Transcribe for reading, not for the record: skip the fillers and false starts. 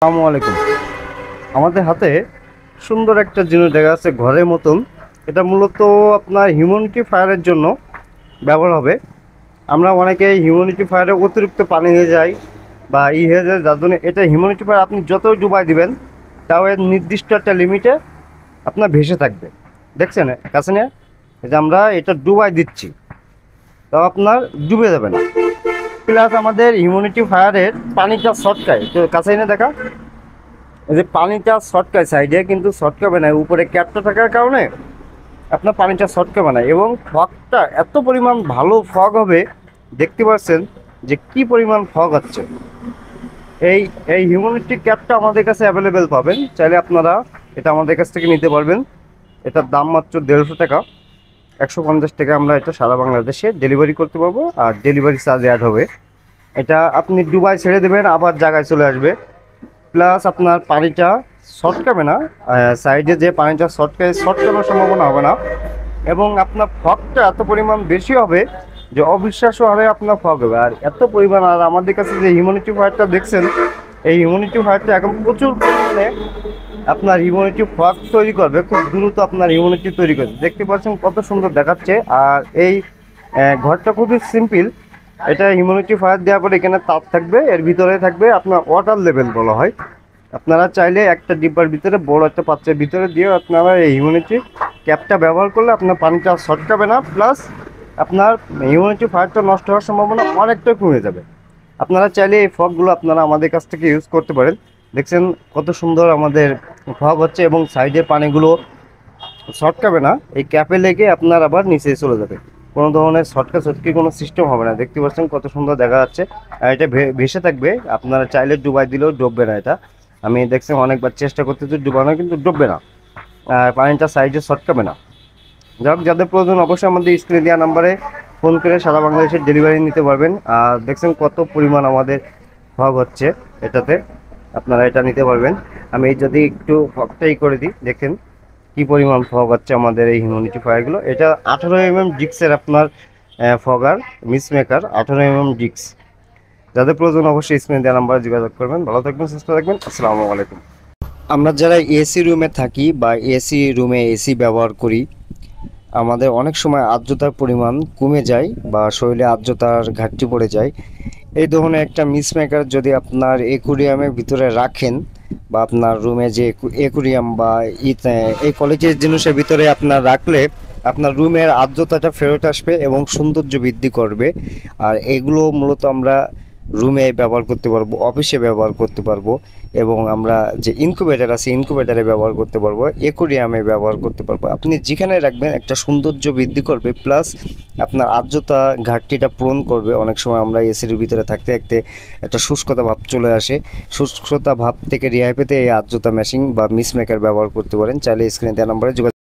আসসালামু আলাইকুম। আমাদের হাতে সুন্দর একটা জিনিস দেখা যাচ্ছে ঘরের মতন। এটা মূলত আপনার হিউমিডিফায়ারের জন্য ব্যবহার হবে। আমরা অনেকে হিউমিডিফায়ারে অতিরিক্ত পানি হয়ে যায় বা হয়ে যায়, যার জন্য এটা হিউমিডিফায়ার আপনি যতই ডুবাই দিবেন তাও এর নির্দিষ্ট একটা লিমিটে আপনার ভেসে থাকবে। দেখছেন কাছে নিয়ে এই যে আমরা এটা ডুবাই দিচ্ছি, তাও আপনার ডুবে যাবে না। প্লাস আমাদের হিউমিডিফায়ারের পানিটা শর্টকায়, তো কাছে এনে দেখা, এই যে পানিটা শর্টকায় সাইডে কিন্তু শর্টকাবে না, উপরে ক্যাপটা থাকার কারণে আপনার পানিটা শর্টকাবে না এবং ফগটা এত পরিমাণ ভালো ফগ হবে। দেখতে পাচ্ছেন যে কি পরিমাণ ফগ হচ্ছে। এই এই হিউমিডিটি ক্যাপটা আমাদের কাছে অ্যাভেলেবেল পাবেন, চাইলে আপনারা এটা আমাদের কাছ থেকে নিতে পারবেন। এটার দাম মাত্র 150 টাকা, 150 টাকা আমরা এটা সারা বাংলাদেশে ডেলিভারি করতে পারবো, আর ডেলিভারি চার্জ অ্যাড হবে। এটা আপনি দুবাই ছেড়ে দেবেন, আবার জায়গায় চলে আসবে। প্লাস আপনার পানিটা শর্টকাবে না, সাইডে যে পানিটা শর্টকানোর সম্ভাবনা হবে না এবং আপনার ফগটা এত পরিমাণ বেশি হবে যে অবিশ্বাস্য হারে আপনার ফগ হবে। আর এত পরিমাণ, আর আমাদের কাছে যে হিউমিডিফায়ারটা দেখছেন, এই হিউমিডিফায়ারটা এখন প্রচুর পরিমাণে আপনার হিউমিডিটি ফগ তৈরি করবে, খুব দ্রুত আপনার হিউমিডিটি তৈরি করবে। দেখতে পাচ্ছেন কত সুন্দর দেখাচ্ছে। আর এই ঘরটা খুবই সিম্পল। এটা হিউমিডিফায়ার দেওয়ার পরে এখানে তাপ থাকবে, এর ভিতরে থাকবে আপনার ওয়াটার লেভেল বলা হয়। আপনারা চাইলে একটা ডিব্বার ভিতরে, বড় একটা পাত্রের ভিতরে দিয়ে আপনারা এই হিউমিডিটি ক্যাপটা ব্যবহার করলে আপনার পানিটা শর্টকাবে না, প্লাস আপনার হিউমিডিফায়ারটা নষ্ট হওয়ার সম্ভাবনা অনেকটাই কমে যাবে। আপনারা চাইলে এই ফগগুলো আপনারা আমাদের কাছ থেকে ইউজ করতে পারেন। দেখছেন কত সুন্দর আমাদের ফগ হচ্ছে এবং সাইডের পানিগুলো শর্টকাবে না, এই ক্যাপে লেগে আপনার আবার নিচে চলে যাবে। কোনো ধরনের ছটকি কোনো সিস্টেম হবে না। দেখতে পাচ্ছেন কত সুন্দর দেখা যাচ্ছে। আর এটা ভেসে থাকবে, আপনারা চাইলে ডুবাই দিলেও ডুববে না। এটা আমি দেখছি অনেকবার চেষ্টা করতেছি ডুবানো, কিন্তু ডুববে না, আর পানিটা সাইডে শর্টকাবে না। যাক, যাদের প্রয়োজন অবশ্যই আমাদের স্ক্রিনে দেওয়া নাম্বারে ফোন করে সারা বাংলাদেশের ডেলিভারি নিতে পারবেন। আর দেখছেন কত পরিমাণ আমাদের ফগ হচ্ছে এটাতে, আপনারা এটা নিতে পারবেন। আমি যদি একটু ফগটাই করে দিই, দেখেন কি পরিমাণ ফগ হচ্ছে আমাদের এই হিউমিডিফায়ারগুলো। এটা 18 mm ডিক্সের আপনার ফগার মিস মেকার, 18 mm ডিক্স। যাদের প্রয়োজন অবশ্যই স্ক্রিনে দেওয়া নাম্বারে যোগাযোগ করবেন। ভালো থাকবেন, সুস্থ থাকবেন। আসসালামু আলাইকুম। আমরা যারা এসি রুমে থাকি বা এসি রুমে এসি ব্যবহার করি, আমাদের অনেক সময় আর্দ্রতার পরিমাণ কমে যায় বা শরীরে আর্দ্রতার ঘাটতি পড়ে যায়। এই ধরনের একটা মিসমেকার যদি আপনার অ্যাকুরিয়ামের ভিতরে রাখেন বা আপনার রুমে যে অ্যাকুরিয়াম বা এই কলেজের জিনিসের ভিতরে আপনার রাখলে আপনার রুমের আর্দ্রতাটা ফেরত আসবে এবং সৌন্দর্য বৃদ্ধি করবে। আর এগুলো মূলত আমরা রুমে ব্যবহার করতে পারবো, অফিসে ব্যবহার করতে পারবো এবং আমরা যে ইনকিউবেটার আছে ইনকিউবেটারে ব্যবহার করতে পারবো, অ্যাকুরিয়ামে ব্যবহার করতে পারবো। আপনি যেখানে রাখবেন একটা সৌন্দর্য বৃদ্ধি করবে, প্লাস আপনার আর্দ্রতা ঘাটতিটা পূরণ করবে। অনেক সময় আমরা এসির ভিতরে থাকতে থাকতে একটা শুষ্কতা ভাব চলে আসে, শুষ্কতা ভাব থেকে রেহাই পেতে এই আর্দ্রতা মেশিন বা মিসমেকার ব্যবহার করতে পারেন। চাইলে স্ক্রিনে দেওয়া নম্বরে যোগাযোগ